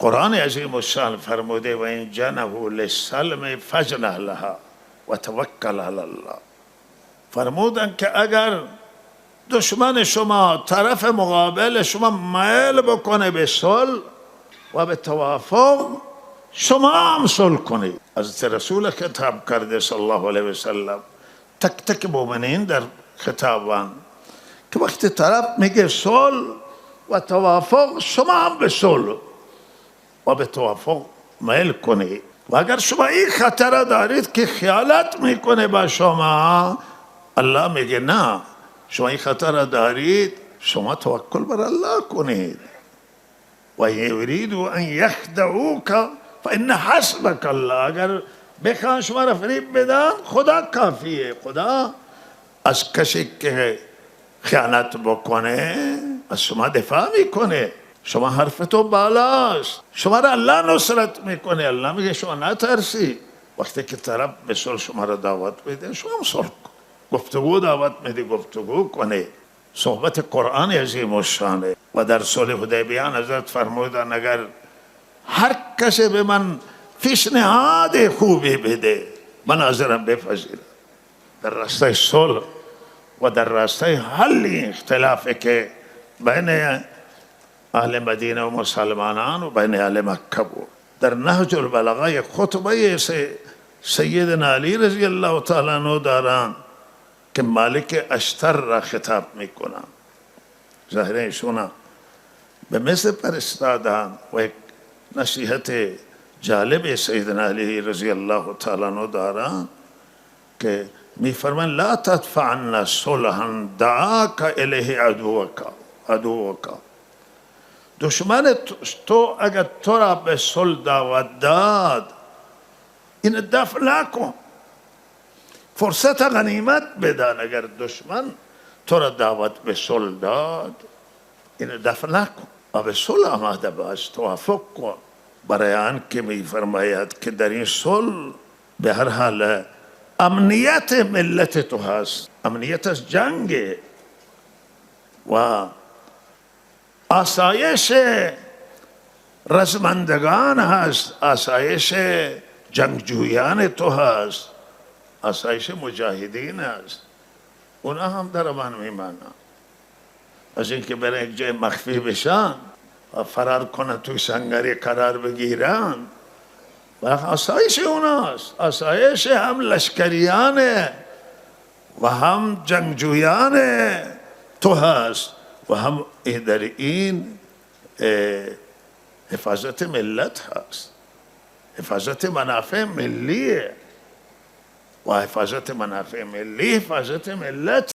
कुरान अज़ीम शान फरमूदे वहीं जनहु लिस्सल्म फजनह लहा व तवक्कल अलल्लाह। फरमूदन कि अगर दुश्मन शुमा तरफ मुकाबल शुमा मैल बकने बे सुल व बे तवाफुक शुमा हम सुल कने। हज़रत रसूल खिताब कर दे सल्लल्लाहु अलैहि वसल्लम तक तक मोमिनीन दर खिताबान कि वक्त तरफ मिगे सुल व तवाफुक शुमा हम बे सुल व बे तवाफुक मैल कने। व अगर शुमा एक खतरा दारिद कि ख्यालात में कने बा शुमा अल्लाह मिगे ना शुमा एक खतरा दारिद शुमा तवक्कुल बर अल्लाह कने। व युरीदु अन यखदऊक फ़इन्न हस्बक अल्लाह। अगर बेखान शुमारा फरीब बेदान खुदा काफी है। खुदा अस कशी के ख्यानात बकने शुमा दिफा भी कने शुमा हरफ तो बालास शुमारा अल्लाह नुसरत में कने। अल्लाह में शुमा ना तरसी वक्त की तरफ बेसुल शुमारा दावत में दे शुमा सुल गुफ्तगू दावत में दे गुफ्तगू कने। सोहबत कुरान अज़ीम शान है। व दर सुलह हुदैबिया हज़रत फरमूदा अगर हर कसे बे मन फिशनेहाद खूबी बेदे मनाज़र बेफजील दर रास्ते सुलह व दर रास्ते हल इख्तिलाफ के बैन अहले मदीना व मुसलमानान व बैन अहले मक्का दर नहजुल बलागा ये खुतबे से सैयदना अली रज़ी अल्लाह तआला अन्हु दारान कि मालिक अश्तर रा खिताब में कुना ज़ाहिर सुना बेमिसल परिस्तादान व एक नसीहत जालिब सैयदना अली रज़ी अल्लाह तआला अन्हु दारान के मी फरमान ला तदफ़अ अन्ना सुलहन दआका इलैहि अदुवका। दुश्मन तो अगर तोरा पे सुल दावत दाद इन दफ़ ना को फुर्सत गनीमत बेदान। अगर दुश्मन तोरा दावत पे सुल दाद इन दफ़ ना को अब सुल आमादा बाज तवाफ़ुक को बयान के में फरमायात कि दरी सुल बहरहाल अमनियत मिल्लत तो हस अमनियत जंग व आसाइश रसमंदगान हस आसाइश जंगजूयान तो हस आसाइश मुजाहिदीन हस उन्हें हम दरबान में माना अजिन के बेरे एक जो मख्फी बिशान और फरार कोना तो संगरे करार बगीरान आसाइश उनास आसाइश हम लश्करियान व हम जंगजूयान तो हस व हम इधर इन हिफाजत मिल्लत हस हिफाजत मनाफ़े मिल्ली व हिफाजत मनाफ़े मिल्ली हिफाजत मिल्लत